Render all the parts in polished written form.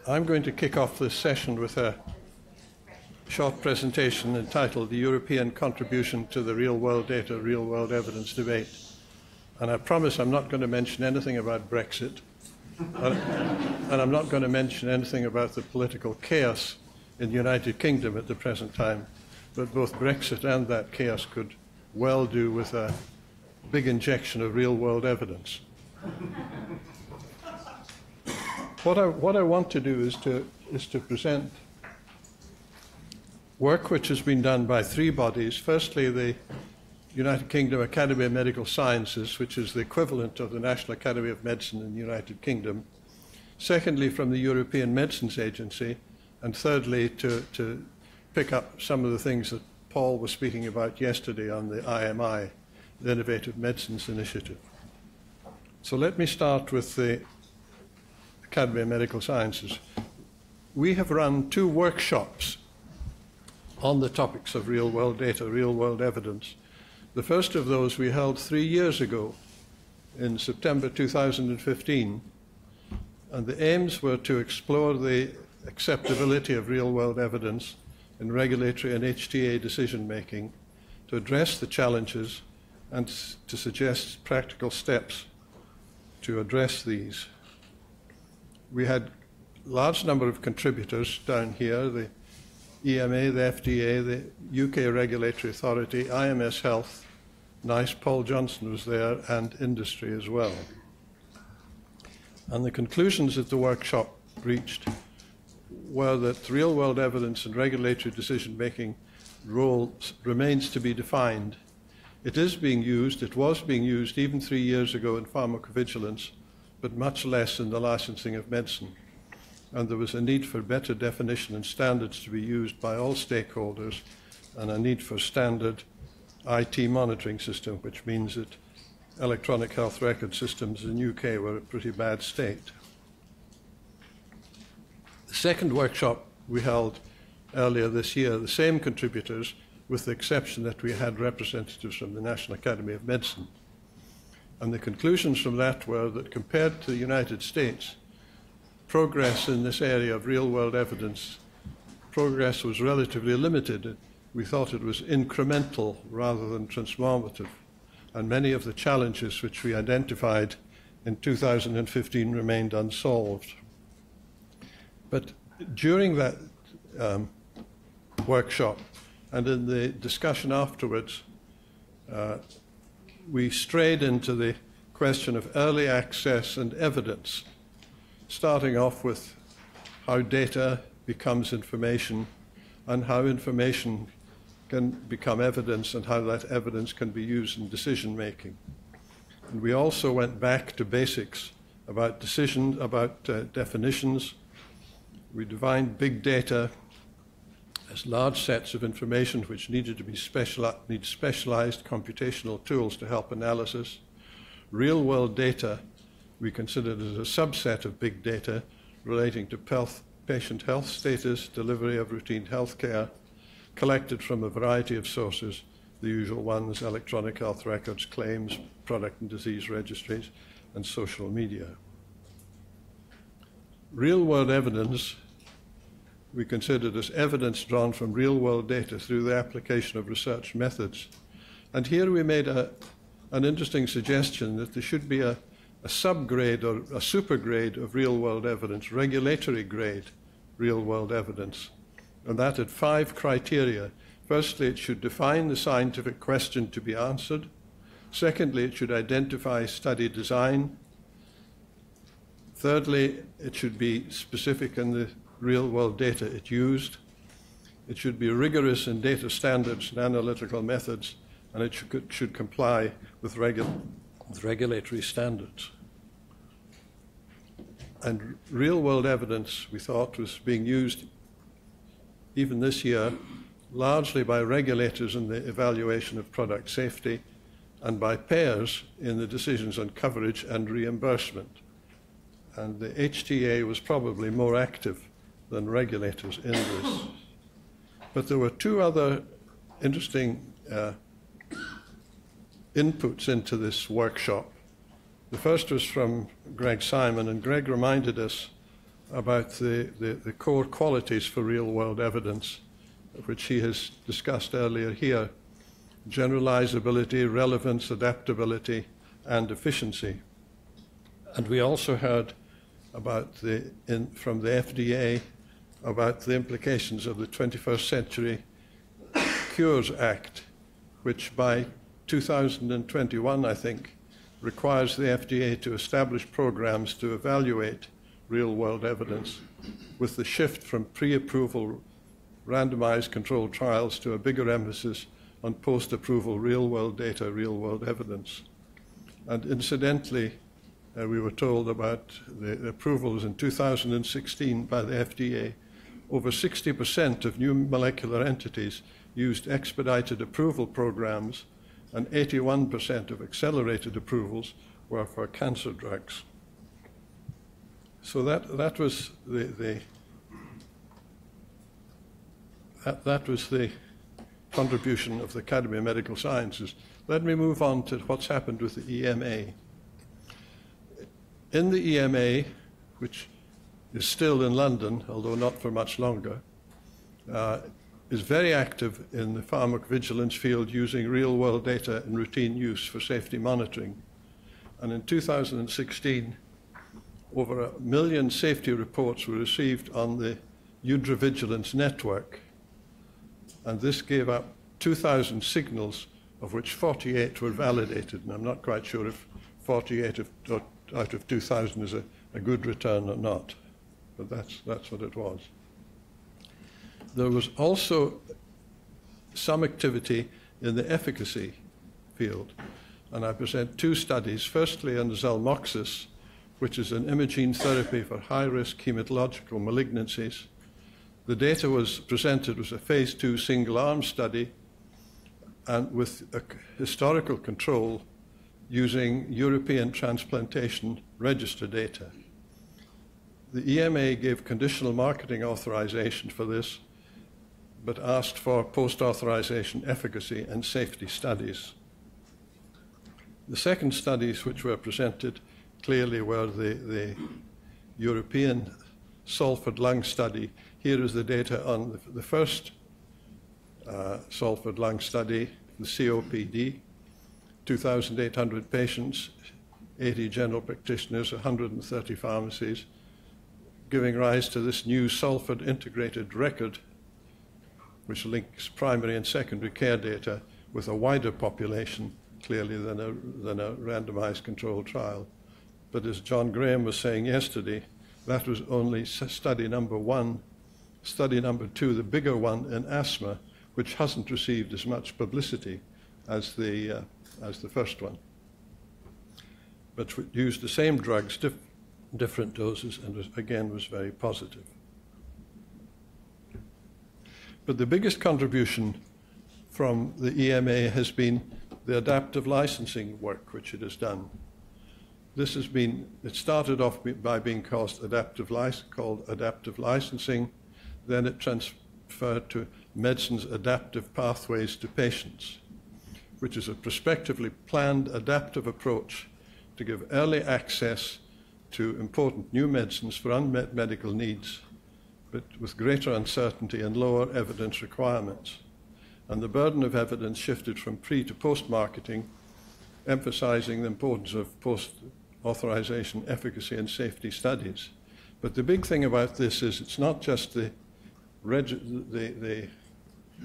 I'm going to kick off this session with a short presentation entitled The European Contribution to the Real-World Data, Real-World Evidence Debate. And I promise I'm not going to mention anything about Brexit, and I'm not going to mention anything about the political chaos in the United Kingdom at the present time, but both Brexit and that chaos could well do with a big injection of real-world evidence. What I want to do is to present work which has been done by three bodies. Firstly, the United Kingdom Academy of Medical Sciences, which is the equivalent of the National Academy of Medicine in the United Kingdom. Secondly, from the European Medicines Agency. And thirdly, to pick up some of the things that Paul was speaking about yesterday on the IMI, the Innovative Medicines Initiative. So let me start with the Academy of Medical Sciences. We have run 2 workshops on the topics of real-world data, real-world evidence. The first of those we held 3 years ago in September 2015, and the aims were to explore the acceptability of real-world evidence in regulatory and HTA decision-making, to address the challenges and to suggest practical steps to address these. We had a large number of contributors down here, the EMA, the FDA, the UK Regulatory Authority, IMS Health, NICE, Paul Johnson was there, and industry as well. And the conclusions that the workshop reached were that real-world evidence and regulatory decision-making role remains to be defined. It is being used, it was being used even 3 years ago in pharmacovigilance, but much less in the licensing of medicine. And there was a need for better definition and standards to be used by all stakeholders, and a need for standard IT monitoring system, which means that electronic health record systems in the UK were in a pretty bad state. The second workshop we held earlier this year, the same contributors, with the exception that we had representatives from the National Academy of Medicine. And the conclusions from that were that compared to the United States, progress in this area of real-world evidence, progress was relatively limited. We thought it was incremental rather than transformative. And many of the challenges which we identified in 2015 remained unsolved. But during that workshop and in the discussion afterwards, we strayed into the question of early access and evidence, starting off with how data becomes information and how information can become evidence and how that evidence can be used in decision-making. And we also went back to basics about definitions. We defined big data as large sets of information which needed to be specialized computational tools to help analysis. Real-world data we considered as a subset of big data relating to patient health status, delivery of routine health care, collected from a variety of sources, the usual ones: electronic health records, claims, product and disease registries, and social media. Real-world evidence we considered as evidence drawn from real-world data through the application of research methods. And here we made an interesting suggestion that there should be a subgrade or a supergrade of real-world evidence, regulatory grade real-world evidence. And that had 5 criteria. Firstly, it should define the scientific question to be answered. Secondly, it should identify study design. Thirdly, it should be specific in the real-world data it used. It should be rigorous in data standards and analytical methods, and it should comply with regulatory standards. And real-world evidence, we thought, was being used even this year largely by regulators in the evaluation of product safety and by payers in the decisions on coverage and reimbursement. And the HTA was probably more active than regulators in this. But there were 2 other interesting inputs into this workshop. The first was from Greg Simon, and Greg reminded us about the core qualities for real-world evidence, which he has discussed earlier here: generalizability, relevance, adaptability, and efficiency. And we also heard about from the FDA about the implications of the 21st Century Cures Act, which by 2021, I think, requires the FDA to establish programs to evaluate real-world evidence, with the shift from pre-approval randomized controlled trials to a bigger emphasis on post-approval real-world data, real-world evidence. And incidentally, we were told about the approvals in 2016 by the FDA. Over 60% of new molecular entities used expedited approval programs, and 81% of accelerated approvals were for cancer drugs. So that was the contribution of the Academy of Medical Sciences. Let me move on to what's happened with the EMA. In the EMA, which is still in London, although not for much longer, is very active in the pharmacovigilance field, using real-world data in routine use for safety monitoring. And in 2016, over 1 million safety reports were received on the Vigilance network, and this gave up 2,000 signals, of which 48 were validated. And I'm not quite sure if 48 out of 2,000 is a good return or not, but that's what it was. There was also some activity in the efficacy field, and I present 2 studies. Firstly, on Zalmoxis, which is an imaging therapy for high-risk hematological malignancies. The data was presented as a phase 2 single-arm study, and with a historical control using European transplantation register data. The EMA gave conditional marketing authorization for this, but asked for post-authorization efficacy and safety studies. The second studies which were presented clearly were the European Salford lung study. Here is the data on the first Salford lung study, the COPD, 2,800 patients, 80 general practitioners, 130 pharmacies, giving rise to this new Salford integrated record, which links primary and secondary care data with a wider population, clearly, than a randomized controlled trial. But as John Graham was saying yesterday, that was only study number 1. Study number 2, the bigger one in asthma, which hasn't received as much publicity as the first one, but used the same drugs, different doses, and was very positive. But the biggest contribution from the EMA has been the adaptive licensing work which it has done. It started off by being called adaptive licensing, then it transferred to Medicine's Adaptive Pathways to Patients, which is a prospectively planned adaptive approach to give early access to important new medicines for unmet medical needs, but with greater uncertainty and lower evidence requirements. And the burden of evidence shifted from pre to post-marketing, emphasizing the importance of post-authorization efficacy and safety studies. But the big thing about this is it's not just the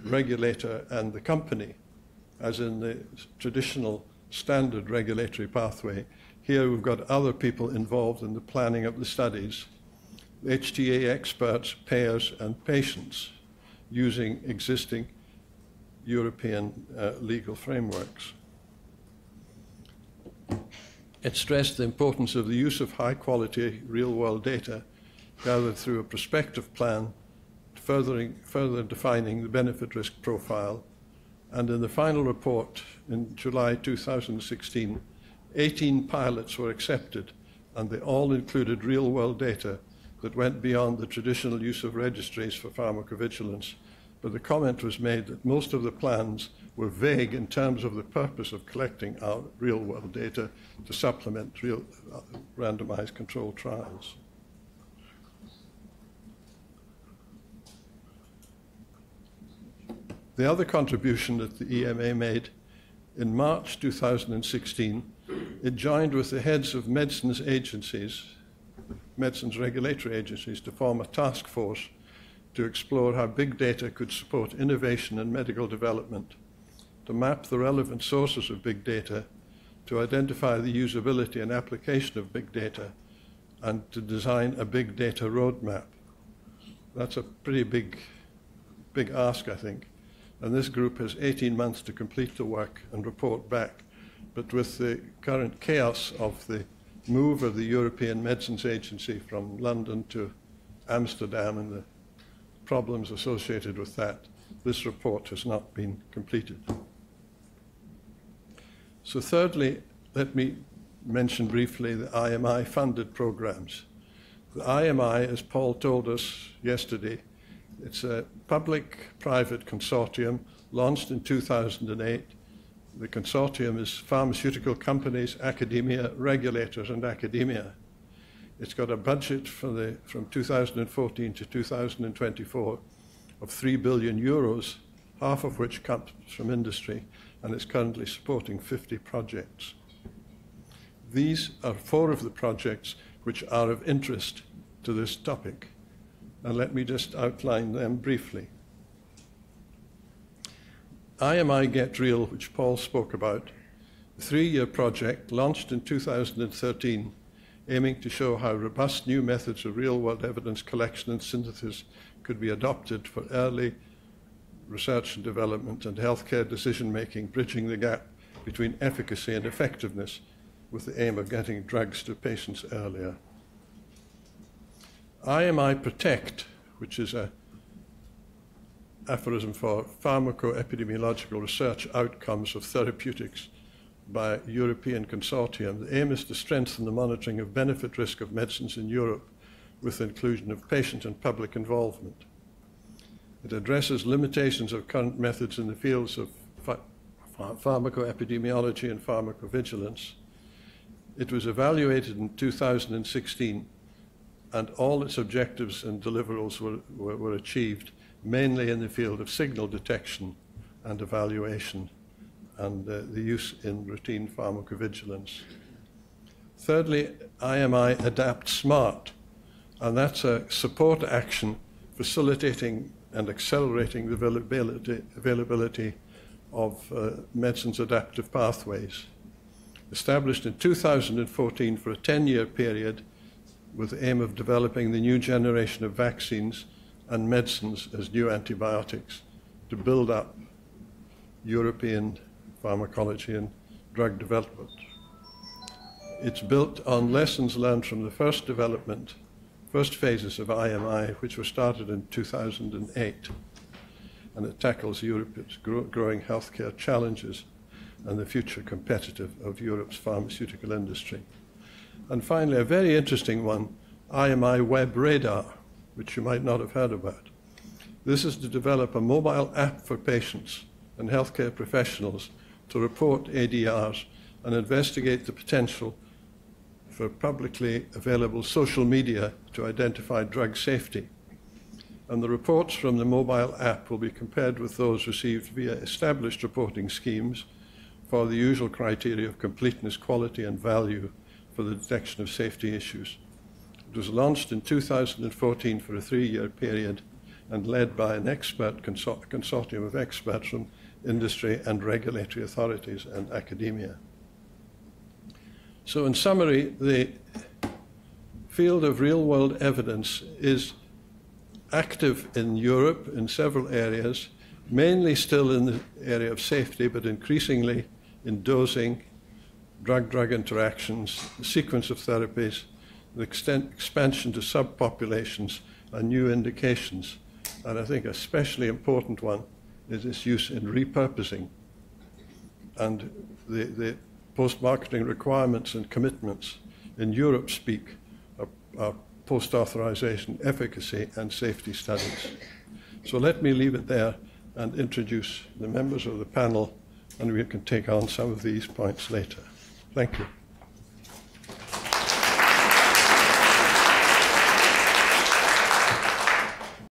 regulator and the company, as in the traditional standard regulatory pathway. Here we've got other people involved in the planning of the studies, HTA experts, payers, and patients, using existing European legal frameworks. It stressed the importance of the use of high-quality real-world data gathered through a prospective plan, further defining the benefit-risk profile. And in the final report in July 2016, 18 pilots were accepted, and they all included real-world data that went beyond the traditional use of registries for pharmacovigilance. But the comment was made that most of the plans were vague in terms of the purpose of collecting our real-world data to supplement real randomized controlled trials. The other contribution that the EMA made in March 2016, it joined with the heads of medicines agencies, medicines regulatory agencies, to form a task force to explore how big data could support innovation and medical development, to map the relevant sources of big data, to identify the usability and application of big data, and to design a big data roadmap. That's a pretty big ask, I think. And this group has 18 months to complete the work and report back. But with the current chaos of the move of the European Medicines Agency from London to Amsterdam and the problems associated with that, this report has not been completed. So thirdly, let me mention briefly the IMI-funded programs. The IMI, as Paul told us yesterday, it's a public-private consortium launched in 2008. The consortium is pharmaceutical companies, academia, regulators, and academia. It's got a budget from 2014 to 2024 of 3 billion euros, half of which comes from industry, and it's currently supporting 50 projects. These are 4 of the projects which are of interest to this topic, and let me just outline them briefly. IMI Get Real, which Paul spoke about, a 3-year project launched in 2013, aiming to show how robust new methods of real-world evidence collection and synthesis could be adopted for early research and development and healthcare decision-making, bridging the gap between efficacy and effectiveness with the aim of getting drugs to patients earlier. IMI Protect, which is an aphorism for pharmacoepidemiological research outcomes of therapeutics by a European consortium. The aim is to strengthen the monitoring of benefit-risk of medicines in Europe with the inclusion of patient and public involvement. It addresses limitations of current methods in the fields of pharmacoepidemiology and pharmacovigilance. It was evaluated in 2016, and all its objectives and deliverables were achieved, mainly in the field of signal detection and evaluation and the use in routine pharmacovigilance. Thirdly, IMI Adapt Smart, and that's a support action facilitating and accelerating the availability of medicines adaptive pathways. Established in 2014 for a 10-year period with the aim of developing the new generation of vaccines and medicines as new antibiotics to build up European pharmacology and drug development. It's built on lessons learned from the first phases of IMI, which were started in 2008, and it tackles Europe's growing healthcare challenges and the future competitive of Europe's pharmaceutical industry. And finally, a very interesting one, IMI Web RADR, which you might not have heard about. This is to develop a mobile app for patients and healthcare professionals to report ADRs and investigate the potential for publicly available social media to identify drug safety. And the reports from the mobile app will be compared with those received via established reporting schemes for the usual criteria of completeness, quality, and value for the detection of safety issues. It was launched in 2014 for a 3-year period and led by an expert consortium of experts from industry and regulatory authorities and academia. So in summary, the field of real-world evidence is active in Europe in several areas, mainly still in the area of safety, but increasingly in dosing, drug-drug interactions, the sequence of therapies, the expansion to subpopulations and new indications. And I think a especially important one is its use in repurposing. And the post-marketing requirements and commitments in Europe speak are post-authorization efficacy and safety studies. So let me leave it there and introduce the members of the panel, and we can take on some of these points later. Thank you.